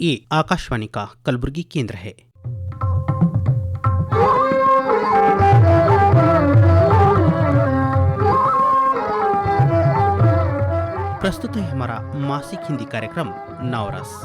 ये आकाशवाणी का कलबुर्गी केंद्र है। प्रस्तुत है हमारा मासिक हिंदी कार्यक्रम नवरस।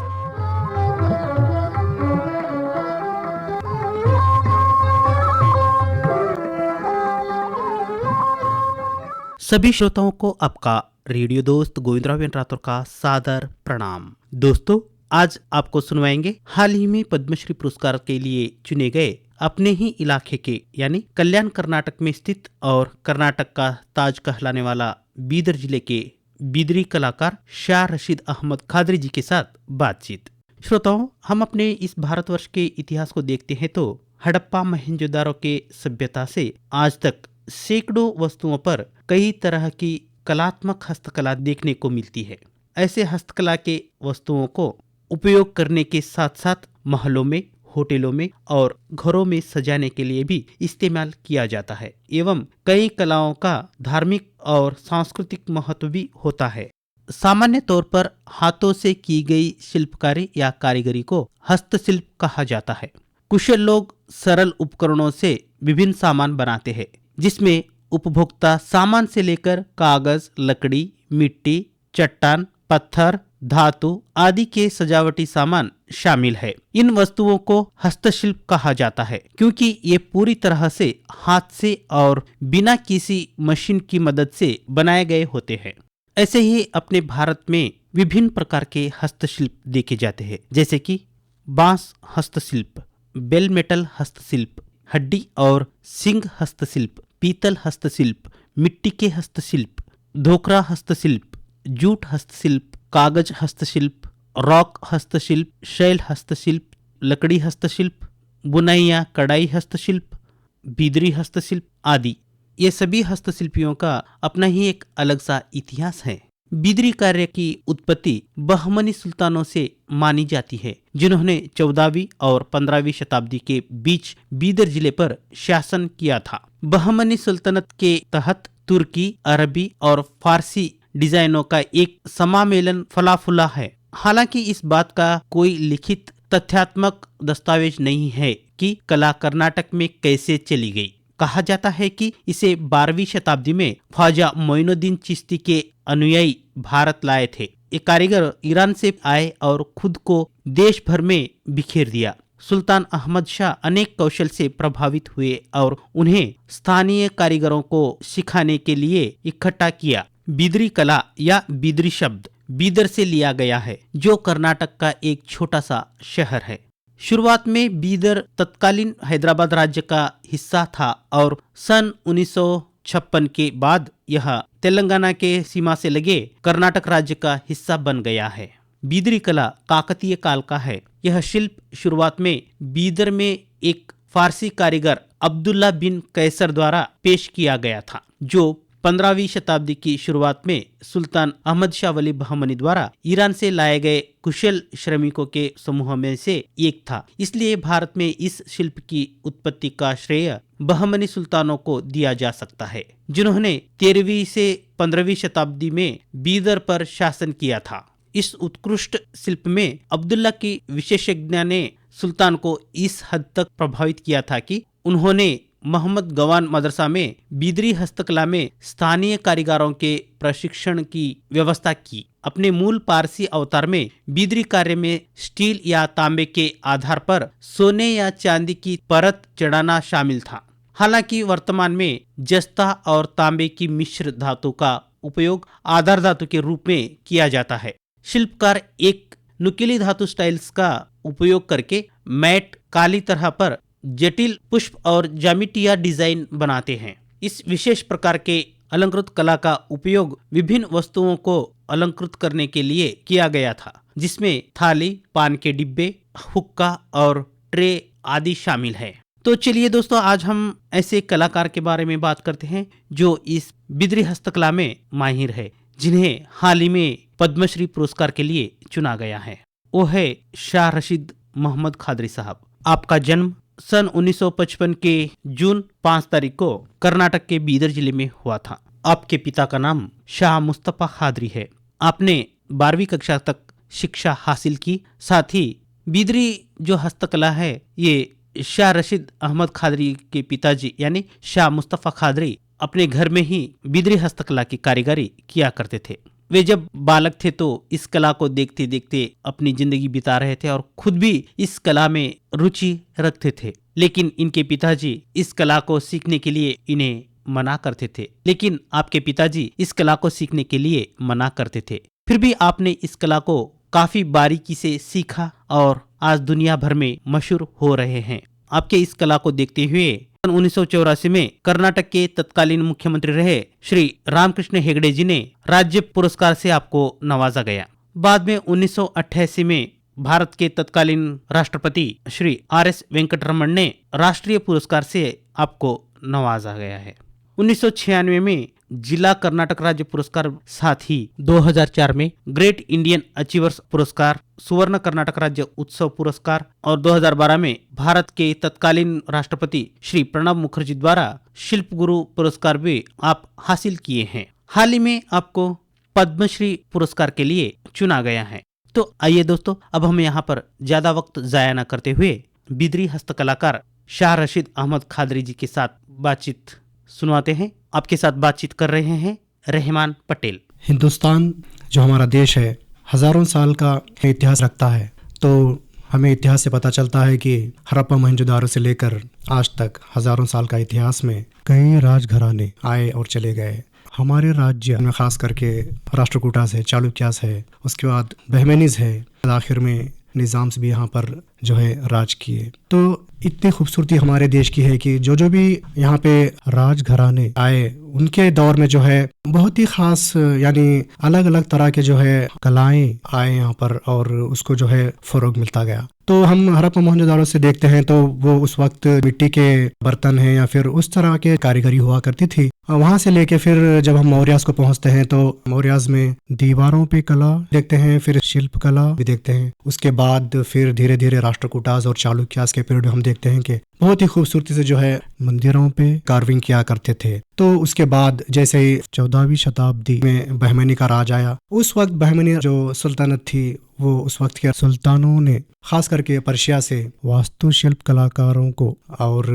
सभी श्रोताओं को आपका रेडियो दोस्त गोविंदराव राठौर का सादर प्रणाम। दोस्तों, आज आपको सुनवाएंगे हाल ही में पद्मश्री पुरस्कार के लिए चुने गए अपने ही इलाके के यानी कल्याण कर्नाटक में स्थित और कर्नाटक का ताज कहलाने वाला बीदर जिले के बीदरी कलाकार शाह रशीद अहमद खादरी जी के साथ बातचीत। श्रोताओं, हम अपने इस भारतवर्ष के इतिहास को देखते हैं तो हड़प्पा मोहनजोदारो के सभ्यता से आज तक सैकड़ों वस्तुओं पर कई तरह की कलात्मक हस्तकला देखने को मिलती है। ऐसे हस्तकला के वस्तुओं को उपयोग करने के साथ साथ महलों में, होटलों में और घरों में सजाने के लिए भी इस्तेमाल किया जाता है एवं कई कलाओं का धार्मिक और सांस्कृतिक महत्व भी होता है। सामान्य तौर पर हाथों से की गई शिल्पकारी या कारीगरी को हस्तशिल्प कहा जाता है। कुशल लोग सरल उपकरणों से विभिन्न सामान बनाते हैं, जिसमें उपभोक्ता सामान से लेकर कागज, लकड़ी, मिट्टी, चट्टान, पत्थर, धातु आदि के सजावटी सामान शामिल है। इन वस्तुओं को हस्तशिल्प कहा जाता है क्योंकि ये पूरी तरह से हाथ से और बिना किसी मशीन की मदद से बनाए गए होते हैं। ऐसे ही अपने भारत में विभिन्न प्रकार के हस्तशिल्प देखे जाते हैं, जैसे कि बांस हस्तशिल्प, बेल मेटल हस्तशिल्प, हड्डी और सिंग हस्तशिल्प, पीतल हस्तशिल्प, मिट्टी के हस्तशिल्प, धोकरा हस्तशिल्प, जूट हस्तशिल्प, कागज हस्तशिल्प, रॉक हस्तशिल्प, शैल हस्तशिल्प, लकड़ी हस्तशिल्प, बुनाइया कढ़ाई हस्तशिल्प, बिदरी हस्तशिल्प आदि। ये सभी हस्तशिल्पियों का अपना ही एक अलग सा इतिहास है। बिदरी कार्य की उत्पत्ति बहमनी सुल्तानों से मानी जाती है, जिन्होंने 14वीं और 15वीं शताब्दी के बीच बीदर जिले पर शासन किया था। बहमनी सुल्तनत के तहत तुर्की, अरबी और फारसी डिजाइनों का एक समामेलन फला फूला है। हालांकि इस बात का कोई लिखित तथ्यात्मक दस्तावेज नहीं है कि कला कर्नाटक में कैसे चली गई। कहा जाता है कि इसे 12वीं शताब्दी में ख्वाजा मोइनुद्दीन चिश्ती के अनुयायी भारत लाए थे। ये कारीगर ईरान से आए और खुद को देश भर में बिखेर दिया। सुल्तान अहमद शाह अनेक कौशल से प्रभावित हुए और उन्हें स्थानीय कारीगरों को सिखाने के लिए इकट्ठा किया। बिदरी कला या बिदरी शब्द बीदर से लिया गया है, जो कर्नाटक का एक छोटा सा शहर है। शुरुआत में बीदर तत्कालीन हैदराबाद राज्य का हिस्सा था और सन 1956 के बाद यह तेलंगाना के सीमा से लगे कर्नाटक राज्य का हिस्सा बन गया है। बीदरी कला काकतीय काल का है। यह शिल्प शुरुआत में बीदर में एक फारसी कारीगर अब्दुल्ला बिन कैसर द्वारा पेश किया गया था, जो 15वीं शताब्दी की शुरुआत में सुल्तान अहमद शाह वली बहमनी द्वारा ईरान से लाए गए कुशल श्रमिकों के समूह में से एक था। इसलिए भारत में इस शिल्प की उत्पत्ति का श्रेय बहमनी सुल्तानों को दिया जा सकता है, जिन्होंने 13वीं से 15वीं शताब्दी में बीदर पर शासन किया था। इस उत्कृष्ट शिल्प में अब्दुल्ला की विशेषज्ञता ने सुल्तान को इस हद तक प्रभावित किया था कि उन्होंने मोहम्मद गवान मदरसा में बीदरी हस्तकला में स्थानीय कारीगरों के प्रशिक्षण की व्यवस्था की। अपने मूल पारसी अवतार में बीदरी कार्य में स्टील या तांबे के आधार पर सोने या चांदी की परत चढ़ाना शामिल था। हालांकि वर्तमान में जस्ता और तांबे की मिश्र धातु का उपयोग आधार धातु के रूप में किया जाता है। शिल्पकार एक नुकीली धातु स्टाइल्स का उपयोग करके मैट काली तरह पर जटिल पुष्प और ज्यामितीय डिजाइन बनाते हैं। इस विशेष प्रकार के अलंकृत कला का उपयोग विभिन्न वस्तुओं को अलंकृत करने के लिए किया गया था, जिसमें थाली, पान के डिब्बे, हुक्का और ट्रे आदि शामिल है। तो चलिए दोस्तों, आज हम ऐसे कलाकार के बारे में बात करते हैं जो इस बिदरी हस्तकला में माहिर है, जिन्हें हाल ही में पद्मश्री पुरस्कार के लिए चुना गया है। वो है शाह रशीद मोहम्मद खादरी साहब। आपका जन्म सन 1955 के जून 5 तारीख को कर्नाटक के बीदर जिले में हुआ था। आपके पिता का नाम शाह मुस्तफा खादरी है। आपने 12वीं कक्षा तक शिक्षा हासिल की, साथ ही बिदरी जो हस्तकला है ये शाह रशीद अहमद खादरी के पिताजी यानी शाह मुस्तफ़ा खादरी अपने घर में ही बिदरी हस्तकला की कारीगरी किया करते थे। वे जब बालक थे तो इस कला को देखते देखते अपनी जिंदगी बिता रहे थे और खुद भी इस कला में रुचि रखते थे, लेकिन इनके पिताजी इस कला को सीखने के लिए इन्हें मना करते थे। लेकिन आपके पिताजी इस कला को सीखने के लिए मना करते थे, फिर भी आपने इस कला को काफी बारीकी से सीखा और आज दुनिया भर में मशहूर हो रहे हैं। आपके इस कला को देखते हुए 1984 में कर्नाटक के तत्कालीन मुख्यमंत्री रहे श्री रामकृष्ण हेगड़े जी ने राज्य पुरस्कार से आपको नवाजा गया। बाद में 1988 में भारत के तत्कालीन राष्ट्रपति श्री RS वेंकटरमण ने राष्ट्रीय पुरस्कार से आपको नवाजा गया है। 1996 में जिला कर्नाटक राज्य पुरस्कार, साथ ही 2004 में ग्रेट इंडियन अचीवर्स पुरस्कार, सुवर्ण कर्नाटक राज्य उत्सव पुरस्कार और 2012 में भारत के तत्कालीन राष्ट्रपति श्री प्रणब मुखर्जी द्वारा शिल्प गुरु पुरस्कार भी आप हासिल किए हैं। हाल ही में आपको पद्मश्री पुरस्कार के लिए चुना गया है। तो आइए दोस्तों, अब हम यहाँ पर ज्यादा वक्त जाया न करते हुए बिदरी हस्तकलाकार शाह रशीद अहमद खादरी जी के साथ बातचीत सुनवाते हैं। आपके साथ बातचीत कर रहे हैं रहमान पटेल। हिंदुस्तान जो हमारा देश है हजारों साल का इतिहास रखता है, तो हमें इतिहास से पता चलता है कि हड़प्पा मोहनजोदारो से लेकर आज तक हजारों साल का इतिहास में कई राजघराने आए और चले गए। हमारे राज्य में खास करके राष्ट्रकूटास है, चालुक्यास है, उसके बाद बहमनीज है, आखिर में निज़ाम्स भी यहाँ पर जो है राज किए। तो इतनी खूबसूरती हमारे देश की है कि जो भी यहाँ पे राजघराने आए उनके दौर में जो है बहुत ही खास यानी अलग अलग तरह के जो है कलाएं आए यहाँ पर और उसको जो है फरोग मिलता गया। तो हम हड़प्पा मोहनजोदारो से देखते हैं तो वो उस वक्त मिट्टी के बर्तन हैं या फिर उस तरह के कारीगरी हुआ करती थी। वहां से लेके फिर जब हम मौर्यास को पहुंचते हैं तो मौर्यास में दीवारों पे कला देखते हैं, फिर शिल्प कला भी देखते हैं। उसके बाद फिर धीरे धीरे राष्ट्रकूटास और चालुक्यास के पीरियड में हम देखते हैं कि बहुत ही खूबसूरती से जो है मंदिरों पे कार्विंग किया करते थे। तो उसके बाद जैसे ही 14वीं शताब्दी में बहमनी का राज आया, उस वक्त बहमनी जो सुल्तानत थी वो उस वक्त के सुल्तानों ने खास करके पर्शिया से वास्तुशिल्प कलाकारों को और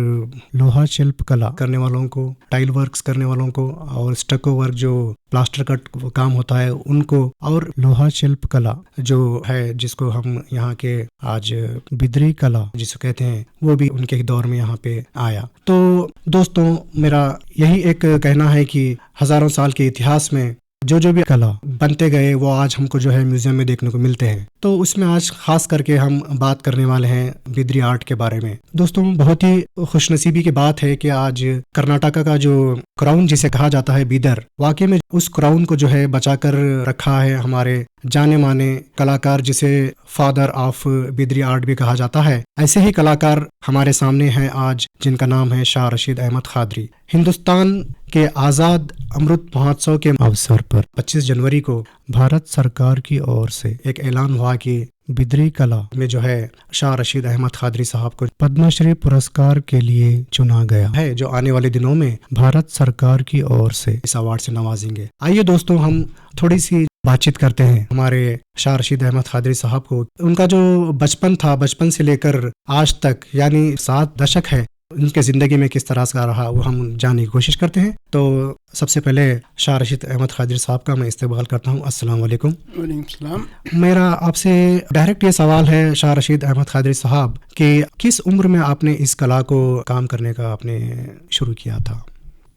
लोहा शिल्प कला करने वालों को, टाइल वर्क्स करने वालों को और स्टको वर्क जो प्लास्टर कट काम होता है उनको, और लोहा शिल्प कला जो है जिसको हम यहाँ के आज बिदरी कला जिसको कहते हैं वो भी उनके दौर में यहाँ पे आया। तो दोस्तों, मेरा यही एक कहना है कि हजारों साल के इतिहास में जो भी कला बनते गए वो आज हमको जो है म्यूजियम में देखने को मिलते हैं। तो उसमें आज खास करके हम बात करने वाले हैं बिदरी आर्ट के बारे में। दोस्तों, बहुत ही खुशनसीबी की बात है कि आज कर्नाटका का जो क्राउन जिसे कहा जाता है बीदर, वाकई में उस क्राउन को जो है बचाकर रखा है हमारे जाने माने कलाकार जिसे फादर ऑफ बिदरी आर्ट भी कहा जाता है। ऐसे ही कलाकार हमारे सामने हैं आज जिनका नाम है शाह रशीद अहमद खादरी। हिंदुस्तान के आज़ाद अमृत महोत्सव के अवसर पर 25 जनवरी को भारत सरकार की ओर से एक ऐलान हुआ कि बिदरी कला में जो है शाह रशीद अहमद खादरी साहब को पद्मश्री पुरस्कार के लिए चुना गया है, जो आने वाले दिनों में भारत सरकार की ओर से इस अवार्ड से नवाजेंगे। आइए दोस्तों, हम थोड़ी सी बातचीत करते हैं हमारे शाह रशीद अहमद खादरी साहब को। उनका जो बचपन था, बचपन से लेकर आज तक यानी 7 दशक है, उनके जिंदगी में किस तरह का रहा वो हम जानने की कोशिश करते हैं। तो सबसे पहले शाह रशीद अहमद खादरी साहब का मैं इस्तेमाल करता हूँ। अस्सलाम वालेकुम। वालेकुम सलाम। मेरा आपसे डायरेक्ट ये सवाल है शाह रशीद अहमद खादरी साहब कि किस उम्र में आपने इस कला को काम करने का आपने शुरू किया था?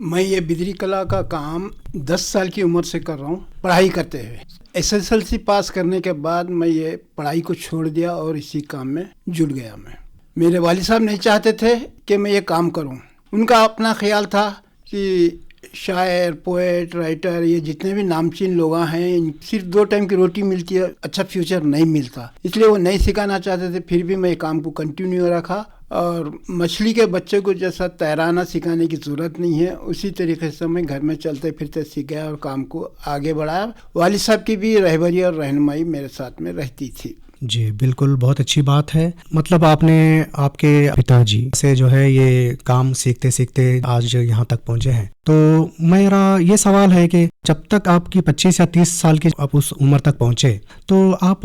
मैं ये बिदरी कला का काम 10 साल की उम्र से कर रहा हूँ, पढ़ाई करते हुए। SSLC पास करने के बाद मैं ये पढ़ाई को छोड़ दिया और इसी काम में जुड़ गया। मेरे वालिद साहब नहीं चाहते थे कि मैं ये काम करूं। उनका अपना ख्याल था कि शायर, पोएट, राइटर, ये जितने भी नामचीन लोग हैं, सिर्फ 2 टाइम की रोटी मिलती है, अच्छा फ्यूचर नहीं मिलता, इसलिए वो नहीं सिखाना चाहते थे। फिर भी मैं काम को कंटिन्यू रखा और मछली के बच्चे को जैसा तैराना सिखाने की ज़रूरत नहीं है, उसी तरीके से मैं घर में चलते फिरते सीख गया और काम को आगे बढ़ाया। वालिद साहब की भी रहबरी और रहनुमाई मेरे साथ में रहती थी। जी बिल्कुल, बहुत अच्छी बात है। मतलब आपने आपके पिताजी से जो है ये काम सीखते सीखते आज यहाँ तक पहुँचे हैं। तो मेरा ये सवाल है कि जब तक आपकी 25 या 30 साल की आप उस उम्र तक पहुँचे, तो आप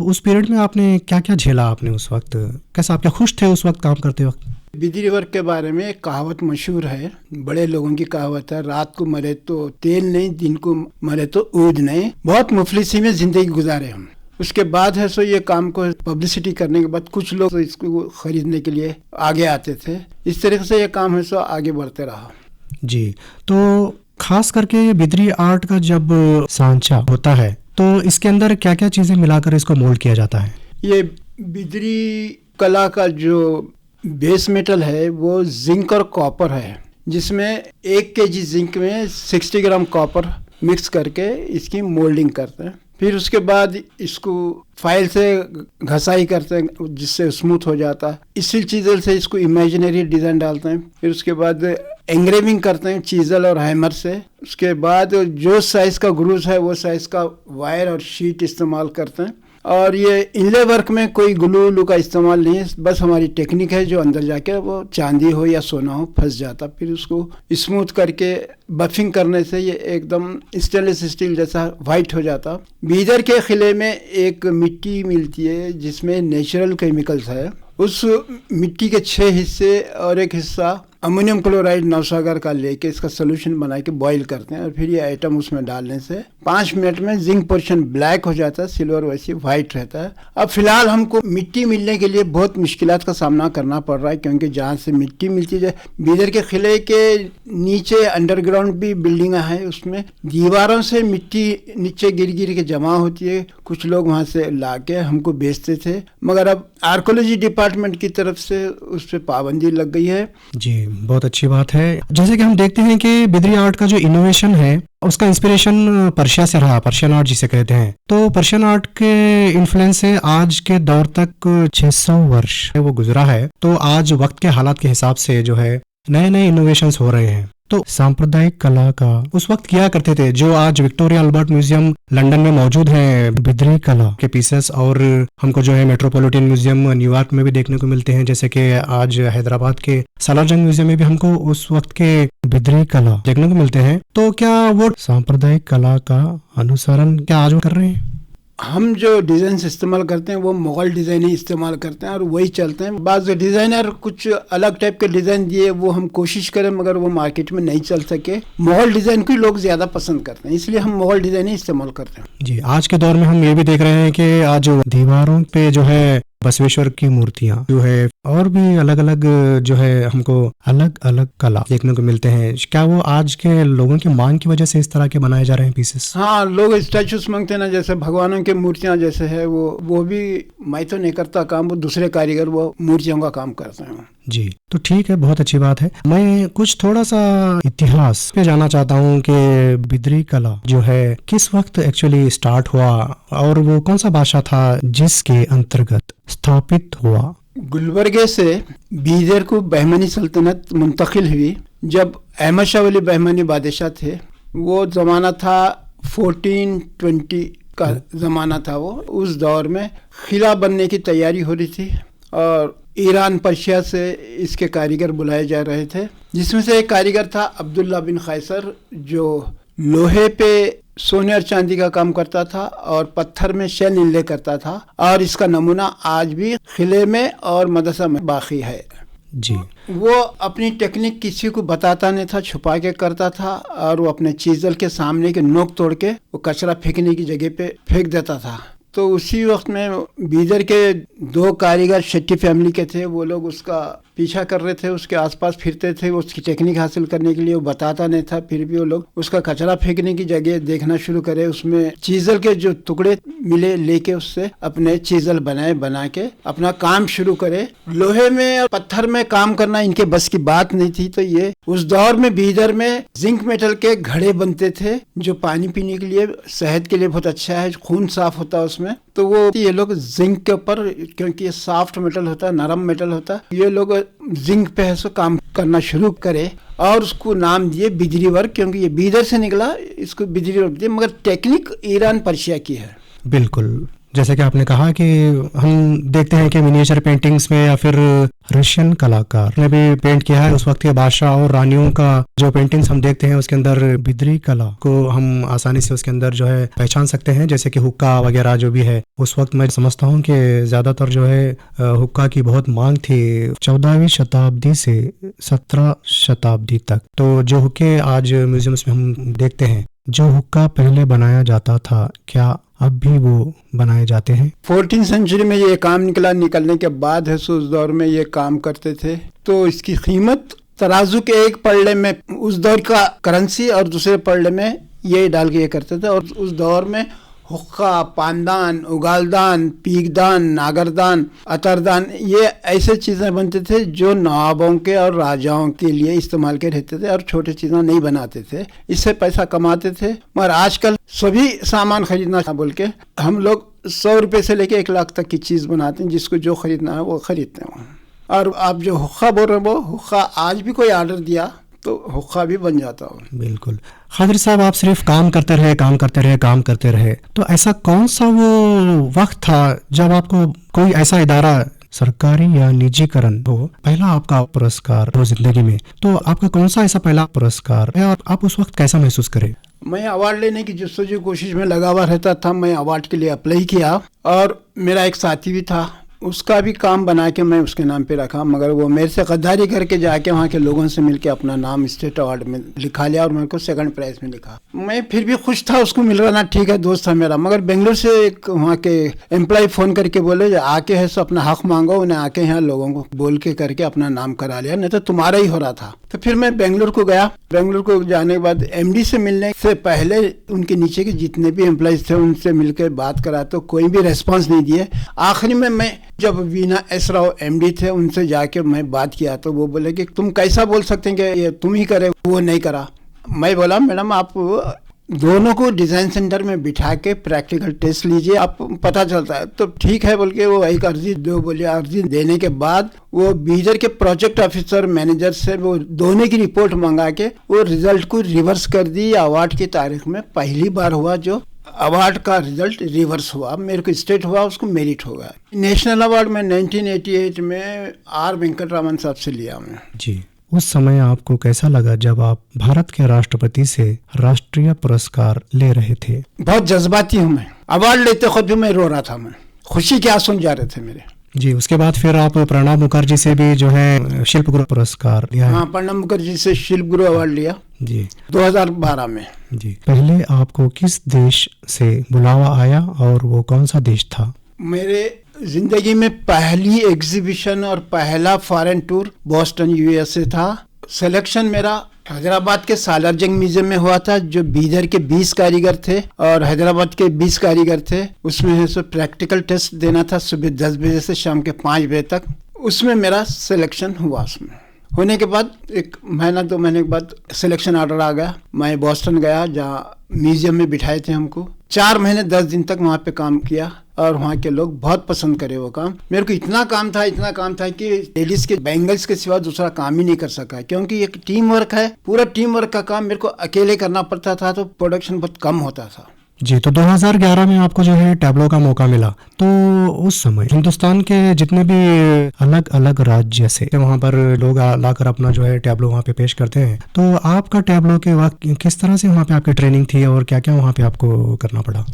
उस पीरियड में आपने क्या क्या झेला? आपने उस वक्त कैसा, आप क्या खुश थे उस वक्त काम करते वक्त? बिजली वर्क के बारे में एक कहावत मशहूर है, बड़े लोगों की कहावत है, रात को मरे तो तेल नहीं, दिन को मरे तो ऊद नहीं। बहुत मुफलिसी में जिंदगी गुजारे हम। उसके बाद है सो ये काम को पब्लिसिटी करने के बाद कुछ लोग इसको खरीदने के लिए आगे आते थे। इस तरीके से ये काम है सो आगे बढ़ते रहा। जी, तो खास करके ये बिदरी आर्ट का जब सांचा होता है तो इसके अंदर क्या क्या चीजें मिलाकर इसको मोल्ड किया जाता है? ये बिदरी कला का जो बेस मेटल है वो जिंक और कॉपर है, जिसमें 1 kg जिंक में 60 ग्राम कॉपर मिक्स करके इसकी मोल्डिंग करते हैं। फिर उसके बाद इसको फाइल से घसाई करते हैं जिससे स्मूथ हो जाता है। इसी चीज़ल से इसको इमेजिनरी डिज़ाइन डालते हैं। फिर उसके बाद एंग्रेविंग करते हैं चीज़ल और हैमर से। उसके बाद जो साइज़ का ग्रूज है वो साइज़ का वायर और शीट इस्तेमाल करते हैं। और ये इनले वर्क में कोई ग्लू वुलू का इस्तेमाल नहीं है, बस हमारी टेक्निक है जो अंदर जाके वो चांदी हो या सोना हो फंस जाता। फिर उसको स्मूथ करके बफिंग करने से ये एकदम स्टेनलेस स्टील जैसा वाइट हो जाता। बीदर के किले में एक मिट्टी मिलती है जिसमें नेचुरल केमिकल्स है। उस मिट्टी के 6 हिस्से और एक हिस्सा अमोनियम क्लोराइड 900 का लेके इसका सोल्यूशन बना के बॉईल करते हैं और फिर ये आइटम उसमें डालने से 5 मिनट में जिंक पोर्शन ब्लैक हो जाता है, सिल्वर वैसे वाइट रहता है। अब फिलहाल हमको मिट्टी मिलने के लिए बहुत मुश्किलात का सामना करना पड़ रहा है, क्योंकि जहाँ से मिट्टी मिलती है, बीदर के किले के नीचे अंडरग्राउंड भी बिल्डिंग है, उसमें दीवारों से मिट्टी नीचे गिर गिर के जमा होती है। कुछ लोग वहाँ से ला के हमको बेचते थे, मगर अब आर्कोलॉजी डिपार्टमेंट की तरफ से उस पर पाबंदी लग गई है। जी, बहुत अच्छी बात है। जैसे कि हम देखते हैं कि बिदरी आर्ट का जो इनोवेशन है उसका इंस्पिरेशन पर्शिया से रहा, पर्शियन आर्ट जिसे कहते हैं। तो पर्शियन आर्ट के इन्फ्लुएंस से आज के दौर तक 600 वर्ष वो गुजरा है। तो आज वक्त के हालात के हिसाब से जो है नए नए इनोवेशंस हो रहे हैं। तो सांप्रदायिक कला का उस वक्त किया करते थे जो आज विक्टोरिया अल्बर्ट म्यूजियम लंदन में मौजूद है, बिदरी कला के पीसेस, और हमको जो है मेट्रोपॉलिटन म्यूजियम न्यूयॉर्क में भी देखने को मिलते हैं, जैसे कि आज हैदराबाद के सलारजंग म्यूजियम में भी हमको उस वक्त के बिदरी कला देखने को मिलते हैं। तो क्या वो सांप्रदायिक कला का अनुसरण क्या आज वो कर रहे हैं? हम जो डिज़ाइन इस्तेमाल करते हैं वो मुगल डिज़ाइन ही इस्तेमाल करते हैं और वही चलते हैं। बाज़ डिज़ाइनर कुछ अलग टाइप के डिज़ाइन दिए, वो हम कोशिश करें मगर वो मार्केट में नहीं चल सके। मुगल डिज़ाइन को ही लोग ज़्यादा पसंद करते हैं, इसलिए हम मुगल डिज़ाइन ही इस्तेमाल करते हैं। जी, आज के दौर में हम ये भी देख रहे हैं कि आज दीवारों पे जो है बसवेश्वर की मूर्तियां जो है और भी अलग अलग जो है हमको अलग अलग कला देखने को मिलते हैं। क्या वो आज के लोगों की मांग की वजह से इस तरह के बनाए जा रहे हैं पीसेस? हाँ, लोग स्टैचूस मांगते हैं ना, जैसे भगवानों की मूर्तियां जैसे है वो भी मैं तो नहीं करता काम, वो दूसरे कारीगर वो मूर्तियों का काम करते हैं। जी, तो ठीक है, बहुत अच्छी बात है। मैं कुछ थोड़ा सा इतिहास पे जाना चाहता हूँ कि बिदरी कला जो है किस वक्त एक्चुअली स्टार्ट हुआ और वो कौन सा बादशाह था जिसके अंतर्गत स्थापित हुआ? गुलबर्गे से बीदर को बहमानी सल्तनत मुंतकिल हुई जब अहमद शाह वली बहमानी बादशाह थे। वो ज़माना था 1420 का ज़माना था। वो उस दौर में किला बनने की तैयारी हो रही थी और ईरान पर्शिया से इसके कारीगर बुलाए जा रहे थे, जिसमें से एक कारीगर था अब्दुल्ला बिन कैसर, जो लोहे पे सोने और चांदी का काम करता था और पत्थर में शेल इनले करता था। और इसका नमूना आज भी किले में और मदरसा में बाकी है। जी, वो अपनी टेक्निक किसी को बताता नहीं था, छुपा के करता था और वो अपने चीजल के सामने के नोक तोड़ के वो कचरा फेंकने की जगह पे फेंक देता था। तो उसी वक्त में बीदर के 2 कारीगर शेट्टी फैमिली के थे, वो लोग उसका पीछा कर रहे थे, उसके आसपास फिरते थे उसकी टेक्निक हासिल करने के लिए। वो बताता नहीं था, फिर भी वो लोग उसका कचरा फेंकने की जगह देखना शुरू करे। उसमें चीजल के जो टुकड़े मिले लेके उससे अपने चीजल बना के अपना काम शुरू करे। लोहे में और पत्थर में काम करना इनके बस की बात नहीं थी। तो ये उस दौर में बीदर में जिंक मेटल के घड़े बनते थे जो पानी पीने के लिए, सेहत के लिए बहुत अच्छा है, खून साफ होता है उसमें। तो वो ये लोग जिंक के ऊपर, क्योंकि ये सॉफ्ट मेटल होता है, नरम मेटल होता है, ये लोग जिंक पे ऐसा काम करना शुरू करे और उसको नाम दिए बिजली वर्क, क्योंकि ये बीदर से निकला, इसको बिजली वर्क दिए। मगर टेक्निक ईरान पर्शिया की है। बिल्कुल, जैसे कि आपने कहा कि हम देखते हैं कि मिनिएचर पेंटिंग्स में या फिर रशियन कलाकार ने भी पेंट किया है उस वक्त के बादशाह और रानियों का जो पेंटिंग्स हम देखते हैं उसके अंदर बिदरी कला को हम आसानी से उसके अंदर जो है पहचान सकते हैं, जैसे कि हुक्का वगैरह जो भी है। उस वक्त मैं समझता हूँ कि ज्यादातर जो है हुक्का की बहुत मांग थी 14वीं शताब्दी से 17 शताब्दी तक। तो जो हुक्के आज म्यूजियम्स में हम देखते हैं, जो हुक्का पहले बनाया जाता था, क्या अब भी वो बनाए जाते हैं? 14वीं सेंचुरी में ये काम निकलने के बाद है, सो उस दौर में ये काम करते थे। तो इसकी कीमत तराजू के एक पल्ले में उस दौर का करेंसी और दूसरे पल्ले में ये डाल के ये करते थे। और उस दौर में हुक्का, पानदान, उगालदान, पीकदान, नागरदान, अतरदान, ये ऐसे चीज़ें बनते थे जो नवाबों के और राजाओं के लिए इस्तेमाल के रहते थे और छोटे चीज़ें नहीं बनाते थे। इससे पैसा कमाते थे। मगर आजकल सभी सामान खरीदना बोल के हम लोग 100 रुपये से लेके 1 लाख तक की चीज़ बनाते हैं। जिसको जो खरीदना है वो खरीदते हैं। और आप जो हुक्का बोल रहे हो, वो हुक्का आज भी कोई ऑर्डर दिया तो हुक्का भी बन जाता हो। बिल्कुल। खादरी साहब, आप सिर्फ काम करते रहे, तो ऐसा कौन सा वो वक्त था जब आपको कोई ऐसा इदारा, सरकारी या निजीकरण हो, पहला आपका पुरस्कार हो जिंदगी में? तो आपका कौन सा ऐसा पहला पुरस्कार है और आप उस वक्त कैसा महसूस करें? मैं अवार्ड लेने की जो कोशिश में लगा हुआ रहता था। मैं अवार्ड के लिए अप्लाई किया और मेरा एक साथी भी था, उसका भी काम बना के मैं उसके नाम पे रखा। मगर वो मेरे से गद्दारी करके जाके वहाँ के लोगों से मिलके अपना नाम स्टेट अवार्ड में लिखा लिया और मेरे को 2nd प्राइज में लिखा। मैं फिर भी खुश था, उसको मिल रहा ना, ठीक है, दोस्त था मेरा। मगर बेंगलोर से एक वहाँ के एम्प्लॉय फ़ोन करके बोले आके है सो अपना हक मांगो। उन्हें आके यहाँ लोगों को बोल के करके अपना नाम करा लिया, नहीं तो तुम्हारा ही हो रहा था। तो फिर मैं बेंगलोर को गया। बेंगलोर को जाने के बाद MD से मिलने से पहले उनके नीचे के जितने भी एम्प्लॉयज थे उनसे मिलकर बात करा तो कोई भी रेस्पॉन्स नहीं दिए। आखिरी में मैं जब वीना एस राव MD थे उनसे जाके मैं बात किया तो वो बोले कि तुम कैसा बोल सकते हैं कि ये तुम ही करे, वो नहीं करा। मैं बोला मैडम आप दोनों को डिज़ाइन सेंटर में बिठा के प्रैक्टिकल टेस्ट लीजिए, आप पता चलता है। तो ठीक है बोल के वो एक अर्जी दो बोले। अर्जी देने के बाद वो बीदर के प्रोजेक्ट ऑफिसर मैनेजर से वो दोनों की रिपोर्ट मंगा के वो रिजल्ट को रिवर्स कर दी। अवार्ड की तारीख में पहली बार हुआ जो अवार्ड का रिजल्ट रिवर्स हुआ। मेरे को स्टेट हुआ, उसको मेरिट होगा। नेशनल अवार्ड में 1988 में R वेंकटरामन साहब से लिया मैं। जी, उस समय आपको कैसा लगा जब आप भारत के राष्ट्रपति से राष्ट्रीय पुरस्कार ले रहे थे? बहुत जज्बाती हूँ मैं। अवार्ड लेते खुद भी मैं रो रहा था। मैं खुशी के आंसू जा रहे थे मेरे। जी, उसके बाद फिर आप प्रणब मुखर्जी से भी जो है शिल्प गुरु पुरस्कार लिया? हाँ, प्रणब मुखर्जी से शिल्प गुरु अवार्ड लिया जी 2012 में। जी, पहले आपको किस देश से बुलावा आया और वो कौन सा देश था? मेरे जिंदगी में पहली एग्जीबिशन और पहला फॉरेन टूर बोस्टन USA था। सिलेक्शन मेरा हैदराबाद के सालारजंग म्यूजियम में हुआ था, जो बीदर के 20 कारीगर थे और हैदराबाद के 20 कारीगर थे। उसमें है सो प्रैक्टिकल टेस्ट देना था सुबह 10 बजे से शाम के 5 बजे तक। उसमें मेरा सिलेक्शन हुआ। उसमें होने के बाद 1 महीना 2 महीने के बाद सिलेक्शन ऑर्डर आ गया। मैं बोस्टन गया जहाँ म्यूजियम में बिठाए थे हमको। 4 महीने 10 दिन तक वहाँ पे काम किया और वहाँ के लोग बहुत पसंद करे वो काम। मेरे को इतना काम था कि लेडीज के बैंगल्स के सिवा दूसरा काम ही नहीं कर सका, क्योंकि एक टीम वर्क है। पूरा टीम वर्क का काम मेरे को अकेले करना पड़ता था, तो प्रोडक्शन बहुत कम होता था। जी, तो 2011 में आपको जो है टैब्लो का मौका मिला। तो उस समय हिंदुस्तान के जितने भी अलग अलग राज्य से वहाँ पर लोग लाकर अपना जो है टैब्लो वहाँ पे पेश करते हैं, तो आपका टैब्लो के वक्त किस तरह से वहाँ पे आपकी ट्रेनिंग थी और क्या क्या वहाँ पे आपको करना पड़ा?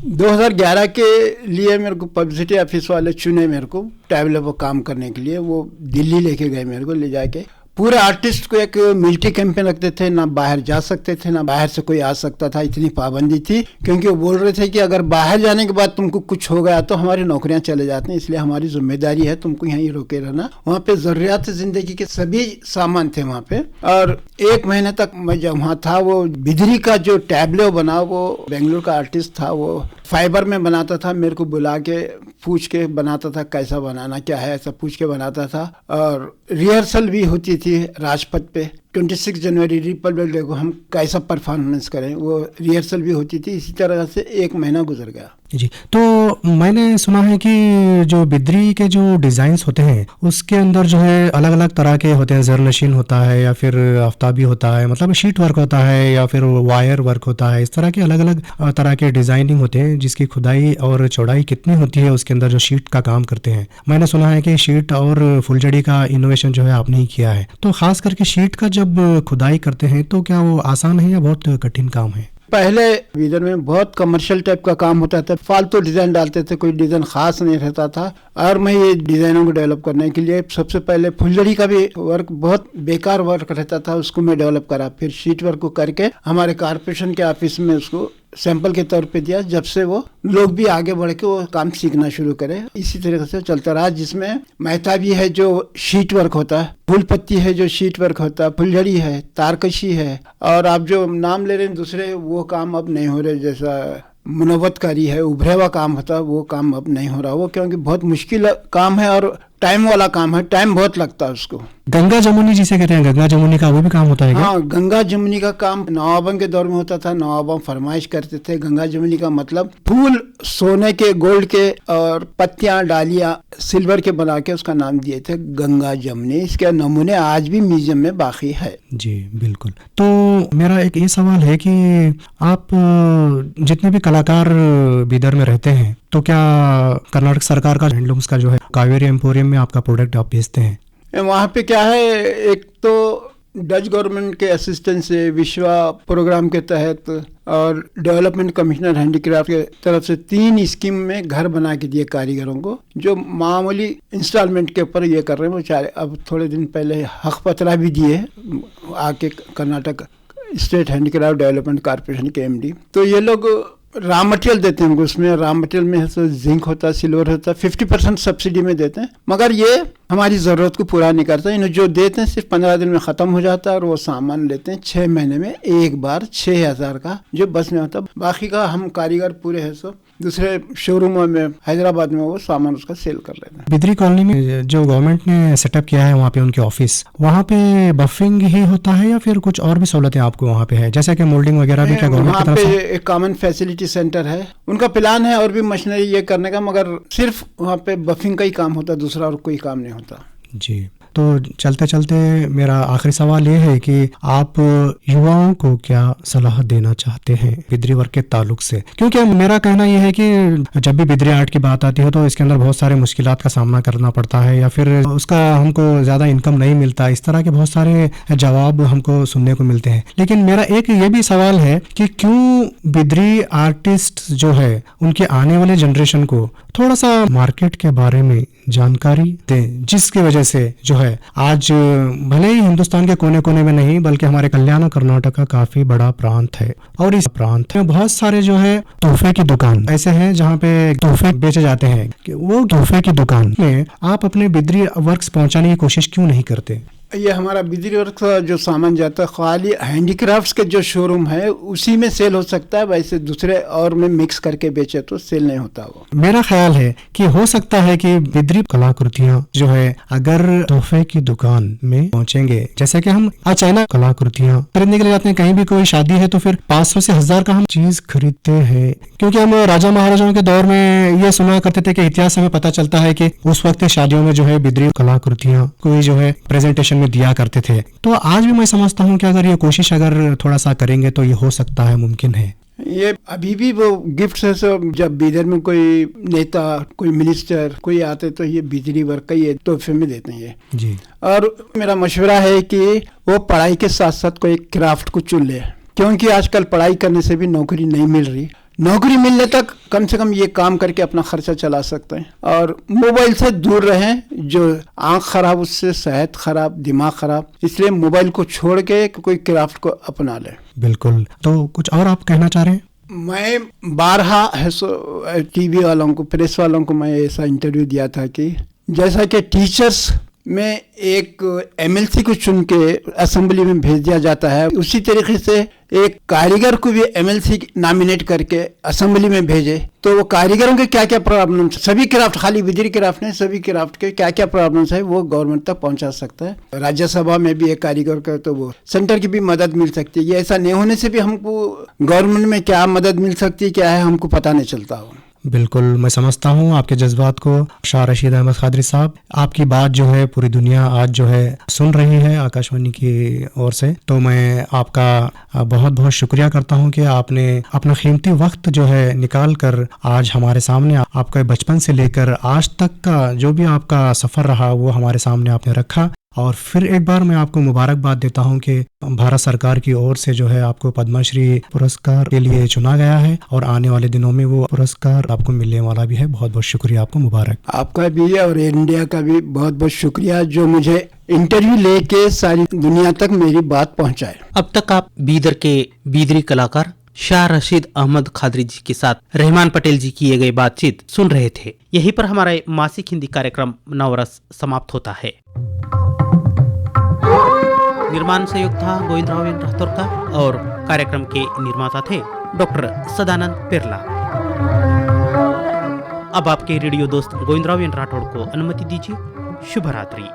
2011 के लिए मेरे को पब्लिसिटी ऑफिस वाले चुने मेरे को टैब्लो पर काम करने के लिए। वो दिल्ली लेके गए मेरे को, ले जाके पूरे आर्टिस्ट को एक मिलिट्री कैंप में रखते थे। ना बाहर जा सकते थे, ना बाहर से कोई आ सकता था। इतनी पाबंदी थी, क्योंकि वो बोल रहे थे कि अगर बाहर जाने के बाद तुमको कुछ हो गया तो हमारी नौकरियां चले जाती हैं, इसलिए हमारी जिम्मेदारी है तुमको यहीं रोके रहना। वहाँ पे जरूरियात जिंदगी के सभी सामान थे वहाँ पे। और 1 महीने तक मैं जब वहाँ था, वो बिदरी का जो टैब्लो बना, वो बेंगलुरु का आर्टिस्ट था, वो फाइबर में बनाता था। मेरे को बुला के पूछ के बनाता था, कैसा बनाना क्या है, ऐसा पूछ के बनाता था। और रिहर्सल भी होती थी राजपथ पे 26 जनवरी रिपब्लिक डे को हम कैसा परफॉर्मेंस करें, वो रिहर्सल भी होती थी। इसी तरह से 1 महीना गुजर गया। जी, तो मैंने सुना है कि जो बिद्री के जो डिज़ाइंस होते हैं उसके अंदर जो है अलग अलग तरह के होते हैं, जरनशीन होता है या फिर आफ्ताबी होता है, मतलब शीट वर्क होता है या फिर वायर वर्क होता है, इस तरह के अलग अलग तरह के डिज़ाइनिंग होते हैं जिसकी खुदाई और चौड़ाई कितनी होती है उसके अंदर जो शीट का काम करते हैं। मैंने सुना है कि शीट और फुलझड़ी का इनोवेशन जो है आपने ही किया है, तो खास करके शीट का जब खुदाई करते हैं तो क्या वो आसान है या बहुत कठिन काम है? पहले विदर में बहुत कमर्शियल टाइप का काम होता था, फालतू डिजाइन डालते थे, कोई डिजाइन खास नहीं रहता था। और मैं ये डिजाइनों को डेवलप करने के लिए सबसे पहले फुलझड़ी का भी वर्क बहुत बेकार वर्क रहता था, उसको मैं डेवलप करा। फिर शीट वर्क को करके हमारे कारपोरेशन के ऑफिस में उसको सैंपल के तौर पे दिया, जब से वो लोग भी आगे बढ़ के वो काम सीखना शुरू करे। इसी तरीके से चलता रहा, जिसमें मेहताबी है जो शीट वर्क होता है, फूल पत्ती है जो शीट वर्क होता है, फुलझड़ी है, तारकशी है, और आप जो नाम ले रहे हैं दूसरे, वो काम अब नहीं हो रहे। जैसा मुनव्वतकारी है, उभरे हुआ काम होता है, वो काम अब नहीं हो रहा। वो क्योंकि बहुत मुश्किल काम है और टाइम वाला काम है, टाइम बहुत लगता है उसको। गंगा जमुनी जिसे कहते हैं, गंगा जमुनी का वो भी काम होता है क्या? हाँ, गंगा जमुनी का काम नवाबों के दौर में होता था। नवाबों फरमाइश करते थे। गंगा जमुनी का मतलब फूल सोने के, गोल्ड के, और पत्तियां, डालियां सिल्वर के बना के उसका नाम दिए थे गंगा जमुनी। इसके नमूने आज भी म्यूजियम में बाकी है। जी बिल्कुल। तो मेरा एक ये सवाल है कि आप जितने भी कलाकार बीदर में रहते हैं, तो क्या कर्नाटक सरकार का हैंडलूम्स का जो है कावेरी एम्पोरियम में आपका प्रोडक्ट आप बेचते हैं? वहाँ पे क्या है, एक तो डच गवर्नमेंट के असिस्टेंस से विश्वा प्रोग्राम के तहत और डेवलपमेंट कमिश्नर हैंडीक्राफ्ट के तरफ से 3 स्कीम में घर बना के दिए कारीगरों को, जो मामूली इंस्टॉलमेंट के ऊपर ये कर रहे हैं। वो चाहे अब थोड़े दिन पहले हक पत्रा भी दिए आके Karnataka state handicraft development corporation के MD। तो ये लोग रॉ मटेरियल देते हैं हमको। उसमें रॉ मटेरियल में तो जिंक होता है, सिल्वर होता है, 50% सब्सिडी में देते हैं, मगर ये हमारी ज़रूरत को पूरा नहीं करता। इन्हें जो देते हैं सिर्फ 15 दिन में ख़त्म हो जाता है, और वो सामान लेते हैं 6 महीने में एक बार 6,000 का, जो बस में होता है। बाकी का हम कारीगर पूरे हैं सब दूसरे शोरूमों में हैदराबाद में वो सामान उसका सेल कर लेते हैं। बिदरी कॉलोनी में जो गवर्नमेंट ने सेटअप किया है वहाँ पे उनके ऑफिस, वहाँ पे बफिंग ही होता है या फिर कुछ और भी सहूलतें आपको वहाँ पे है, जैसे कि मोल्डिंग वगैरह भी क्या गवर्नमेंट की तरफ से? वहाँ पे एक कॉमन फैसिलिटी सेंटर है, उनका प्लान है और भी मशीनरी ये करने का, मगर सिर्फ वहाँ पे बफिंग का ही काम होता है, दूसरा और कोई काम नहीं होता। जी, तो चलते चलते मेरा आखिरी सवाल ये है कि आप युवाओं को क्या सलाह देना चाहते हैं बिदरी वर्क के ताल्लुक से? क्योंकि मेरा कहना ये है कि जब भी बिदरी आर्ट की बात आती है तो इसके अंदर बहुत सारे मुश्किलात का सामना करना पड़ता है, या फिर उसका हमको ज़्यादा इनकम नहीं मिलता। इस तरह के बहुत सारे जवाब हमको सुनने को मिलते हैं। लेकिन मेरा एक ये भी सवाल है कि क्यों बिदरी आर्टिस्ट जो है उनके आने वाले जनरेशन को थोड़ा सा मार्केट के बारे में जानकारी दें, जिसकी वजह से जो है आज भले ही हिंदुस्तान के कोने कोने में नहीं बल्कि हमारे कल्याण कर्नाटक का काफी बड़ा प्रांत है, और इस प्रांत में बहुत सारे जो है तोहफे की दुकान ऐसे हैं जहाँ पे तोहफे बेचे जाते हैं। कि वो तोहफे की दुकान में आप अपने बिदरी वर्क्स पहुँचाने की कोशिश क्यों नहीं करते? ये हमारा बिदरी वर्क का जो सामान जाता है खाली हैंडीक्राफ्ट्स के जो शोरूम है उसी में सेल हो सकता है, वैसे दूसरे और में मिक्स करके बेचे तो सेल नहीं होता। वो मेरा ख्याल है कि हो सकता है कि बिदरी कलाकृतियाँ जो है अगर तोहफे की दुकान में पहुँचेंगे, जैसे कि हम अचानक कलाकृतियाँ खरीदने के लिए जाते हैं, कहीं भी कोई शादी है तो फिर 500 से 1000 का हम चीज खरीदते हैं, क्योंकि हम राजा महाराजाओं के दौर में ये सुना करते थे कि इतिहास हमें पता चलता है कि उस वक्त शादियों में जो है बिदरी कलाकृतियाँ कोई जो है प्रेजेंटेशन में दिया करते थे। तो आज भी मैं समझता हूँ कि अगर ये कोशिश अगर थोड़ा सा करेंगे तो ये हो सकता है, मुमकिन है। ये अभी भी वो गिफ्ट है, सब जब बीदर में कोई नेता, कोई मिनिस्टर कोई आते तो ये बिदरी वर्क का ये तोहफे में देते हैं ये जी। और मेरा मशवरा है कि वो पढ़ाई के साथ साथ कोई क्राफ्ट को चुन ले, क्योंकि आजकल पढ़ाई करने से भी नौकरी नहीं मिल रही। नौकरी मिलने तक कम से कम ये काम करके अपना खर्चा चला सकते हैं, और मोबाइल से दूर रहें। जो आंख खराब उससे सेहत खराब, दिमाग खराब, इसलिए मोबाइल को छोड़ के कोई क्राफ्ट को अपना ले। बिल्कुल। तो कुछ और आप कहना चाह रहे हैं? मैं बारहा टीवी वालों को, प्रेस वालों को मैं ऐसा इंटरव्यू दिया था कि जैसा कि टीचर्स में एक एमएलसी को चुन के असेंबली में भेज दिया जाता है। उसी तरीके से एक कारीगर को भी एमएलसी नॉमिनेट करके असेंबली में भेजे तो वो कारीगरों के क्या क्या प्रॉब्लम, सभी क्राफ्ट, खाली बिजली क्राफ्ट नहीं, सभी क्राफ्ट के क्या क्या प्रॉब्लम्स है वो गवर्नमेंट तक पहुंचा सकता है। राज्यसभा में भी एक कारीगर का तो वो सेंटर की भी मदद मिल सकती है। ये ऐसा नहीं होने से भी हमको गवर्नमेंट में क्या मदद मिल सकती है क्या है हमको पता नहीं चलता हो। बिल्कुल, मैं समझता हूँ आपके जज्बात को शाह रशीद अहमद खादरी साहब। आपकी बात जो है पूरी दुनिया आज जो है सुन रही है आकाशवाणी की ओर से, तो मैं आपका बहुत बहुत शुक्रिया करता हूँ कि आपने अपना कीमती वक्त जो है निकाल कर आज हमारे सामने आपका बचपन से लेकर आज तक का जो भी आपका सफ़र रहा वो हमारे सामने आपने रखा। और फिर एक बार मैं आपको मुबारकबाद देता हूं कि भारत सरकार की ओर से जो है आपको पद्मश्री पुरस्कार के लिए चुना गया है और आने वाले दिनों में वो पुरस्कार आपको मिलने वाला भी है। बहुत बहुत शुक्रिया, आपको मुबारक। आपका भी और इंडिया का भी बहुत बहुत शुक्रिया जो मुझे इंटरव्यू लेके सारी दुनिया तक मेरी बात पहुंचाए। अब तक आप बीदर के बीदरी कलाकार शाह रशीद अहमद खादरी जी के साथ रहमान पटेल जी की गई बातचीत सुन रहे थे। यहीं पर हमारा मासिक हिंदी कार्यक्रम नवरस समाप्त होता है। निर्माण सहयोग था गोविंदराव राठौर का और कार्यक्रम के निर्माता थे डॉक्टर सदानंद पेरला। अब आपके रेडियो दोस्त गोविंदराव राठौर को अनुमति दीजिए। शुभ रात्रि।